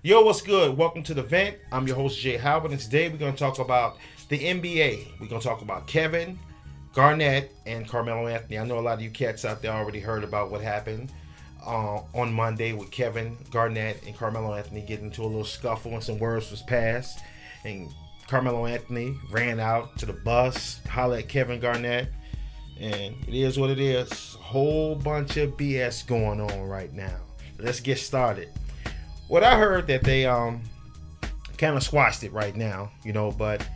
Yo, what's good? Welcome to the vent. I'm your host, Jay Howard, and today we're going to talk about the NBA. We're going to talk about Kevin Garnett and Carmelo Anthony. I know a lot of you cats out there already heard about what happened on Monday with Kevin Garnett and Carmelo Anthony getting into a little scuffle and some words was passed. And Carmelo Anthony ran out to the bus, hollered at Kevin Garnett, and it is what it is. A whole bunch of BS going on right now. Let's get started. What I heard that they kind of squashed it right now, but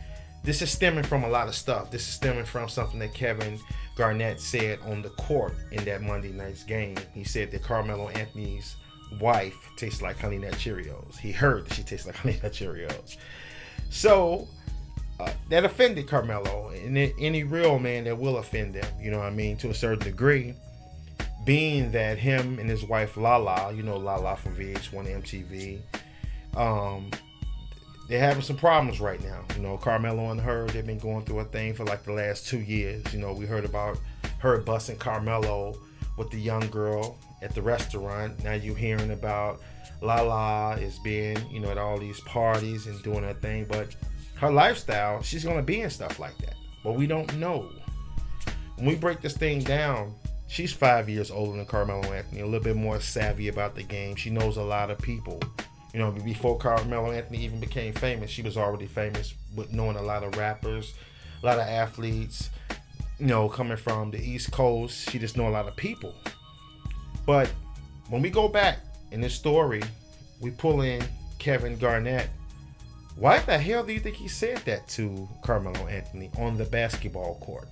this is stemming from a lot of stuff. This is stemming from something that Kevin Garnett said on the court in that Monday night's game. He said that Carmelo Anthony's wife tastes like Honey Nut Cheerios. He heard that she tastes like Honey Nut Cheerios. So that offended Carmelo, and any real man that will offend them, to a certain degree. Being that him and his wife LaLa, LaLa from VH1 MTV, they're having some problems right now. Carmelo and her, they've been going through a thing for like the last 2 years. We heard about her busting Carmelo with the young girl at the restaurant. Now you're hearing about LaLa is being, at all these parties and doing her thing. But her lifestyle, she's going to be in stuff like that. But we don't know. When we break this thing down, she's 5 years older than Carmelo Anthony, a little bit more savvy about the game. She knows a lot of people. Before Carmelo Anthony even became famous, she was already famous with knowing a lot of rappers, a lot of athletes, coming from the East Coast. She just know a lot of people. But when we go back in this story, we pull in Kevin Garnett. Why the hell do you think he said that to Carmelo Anthony on the basketball court?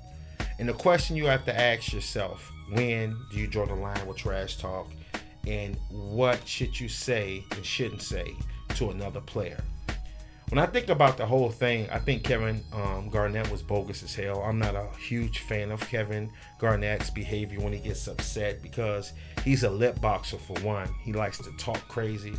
And the question you have to ask yourself, when do you draw the line with trash talk? And what should you say and shouldn't say to another player? When I think about the whole thing, I think Kevin Garnett was bogus as hell. I'm not a huge fan of Kevin Garnett's behavior when he gets upset because he's a lip boxer for one. He likes to talk crazy.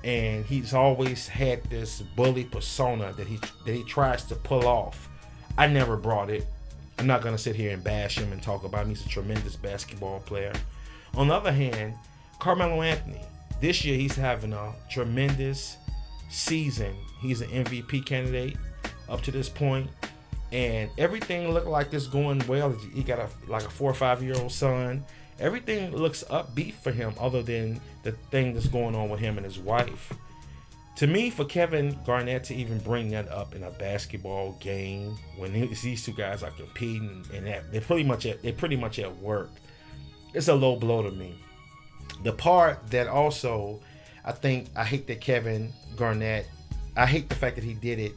And he's always had this bully persona that he tries to pull off. I never brought it. I'm not going to sit here and bash him and talk about him. He's a tremendous basketball player. On the other hand, Carmelo Anthony, this year he's having a tremendous season. He's an MVP candidate up to this point. And everything looked like it's going well. He got a 4 or 5 year old son. Everything looks upbeat for him other than the thing that's going on with him and his wife. To me, for Kevin Garnett to even bring that up in a basketball game when these two guys are competing and they're pretty much at work, it's a low blow to me. The part that also I hate that Kevin Garnett, I hate the fact that he did it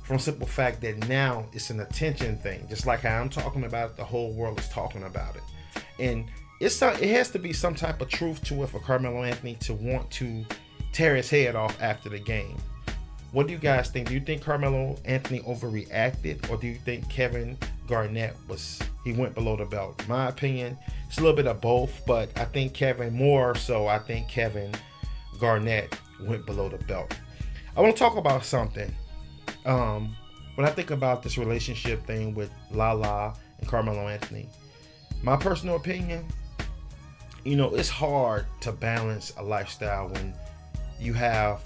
from simple fact that now it's an attention thing. Just like how I'm talking about it, the whole world is talking about it. And it has to be some type of truth to it for Carmelo Anthony to want to tear his head off after the game. What do you guys think? Do you think Carmelo Anthony overreacted, or do you think Kevin Garnett went below the belt? In my opinion, it's a little bit of both, but I think Kevin Garnett went below the belt. I want to talk about something. When I think about this relationship thing with LaLa and Carmelo Anthony, my personal opinion, it's hard to balance a lifestyle when you have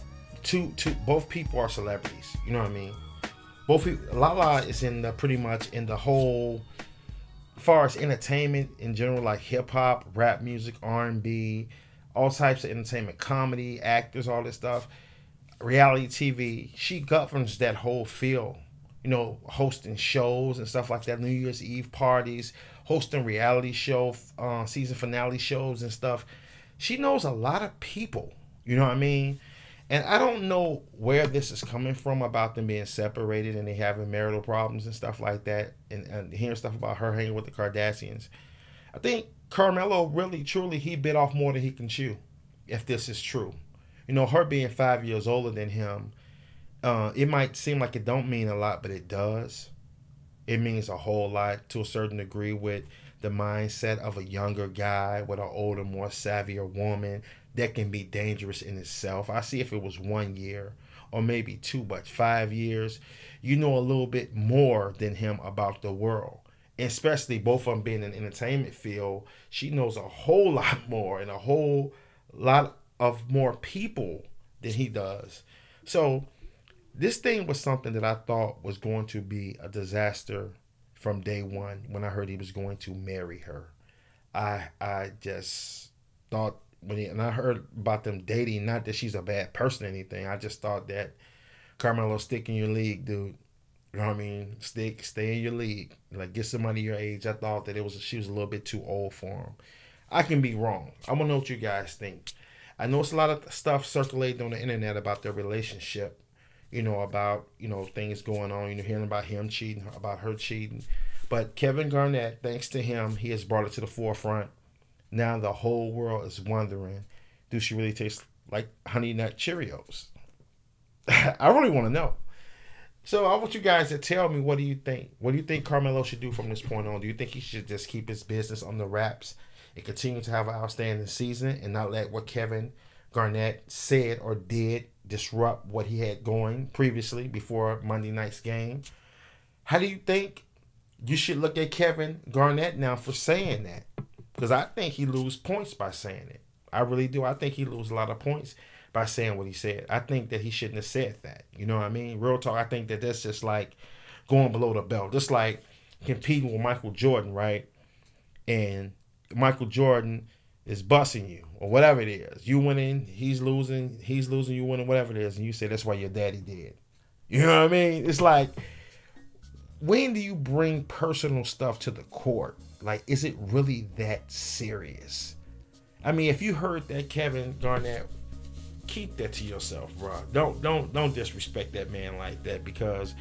both people are celebrities. You know what I mean? Both people, LaLa is pretty much in the whole, as far as entertainment in general, like hip hop, rap music, R&B, all types of entertainment, comedy, actors, all this stuff, reality TV. She governs that whole field. Hosting shows and stuff like that, New Year's Eve parties, hosting reality show, season finale shows and stuff. She knows a lot of people. You know what I mean? And I don't know where this is coming from about them being separated and they having marital problems and stuff like that, and hearing stuff about her hanging with the Kardashians. I think Carmelo really, truly, he bit off more than he can chew, if this is true. Her being 5 years older than him, it might seem like it don't mean a lot, but it does. It means a whole lot to a certain degree with the mindset of a younger guy with an older, more savvier woman. That can be dangerous in itself. I see if it was 1 year or maybe 2, but 5 years, a little bit more than him about the world. And especially both of them being in the entertainment field, she knows a whole lot more and a whole lot of more people than he does. So this thing was something that I thought was going to be a disaster from day one when I heard he was going to marry her. I just thought and I heard about them dating, not that she's a bad person or anything. I just thought that Carmelo, stick in your league, dude. You know what I mean? Stay in your league. Like, get somebody your age. I thought that she was a little bit too old for him. I can be wrong. I want to know what you guys think. I know it's a lot of stuff circulating on the internet about their relationship. About, things going on, hearing about him cheating, about her cheating. But Kevin Garnett, thanks to him, he has brought it to the forefront. Now the whole world is wondering, do she really taste like Honey Nut Cheerios? I really want to know. So I want you guys to tell me, what do you think? What do you think Carmelo should do from this point on? Do you think he should just keep his business on the wraps and continue to have an outstanding season and not let what Kevin Garnett said or did disrupt what he had going previously before Monday night's game? How do you think you should look at Kevin Garnett now for saying that? Because I think he lose points by saying it. I really do. I think he lose a lot of points by saying what he said. I think that he shouldn't have said that. You know what I mean? Real talk, I think that that's just like going below the belt. Just like competing with Michael Jordan, right? And Michael Jordan is busting you or whatever it is. You winning, he's losing, you winning, whatever it is. And you say that's why your daddy did. You know what I mean? It's like, when do you bring personal stuff to the court? Like, is it really that serious? I mean, if you heard that, Kevin Garnett, keep that to yourself, bro. Don't disrespect that man like that, because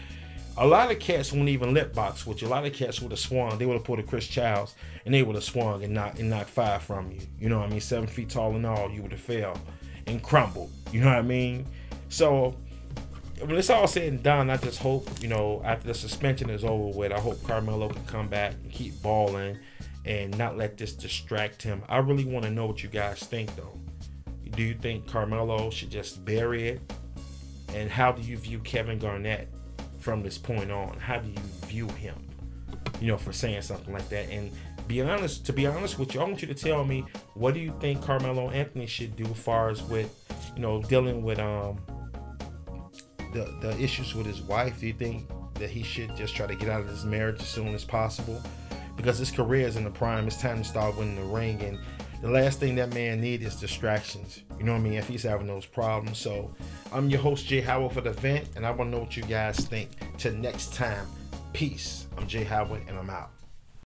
a lot of cats won't even lip box with you. A lot of cats would have swung. They would have pulled a Chris Childs and they would have swung and knocked 5 from you. You know what I mean? 7 feet tall and all, you would have fell and crumbled. You know what I mean? So when it's all said and done, I just hope, after the suspension is over with, I hope Carmelo can come back and keep balling and not let this distract him. I really want to know what you guys think, though. Do you think Carmelo should just bury it? And how do you view Kevin Garnett from this point on? How do you view him, for saying something like that? And to be honest with you, I want you to tell me, what do you think Carmelo Anthony should do as far as with, dealing with the issues with his wife? Do you think that he should just try to get out of this marriage as soon as possible? Because his career is in the prime. It's time to start winning the ring. And the last thing that man needs is distractions. You know what I mean? If he's having those problems. So I'm your host, Jay Howard, for The Vent. And I want to know what you guys think. Till next time, peace. I'm Jay Howard, and I'm out.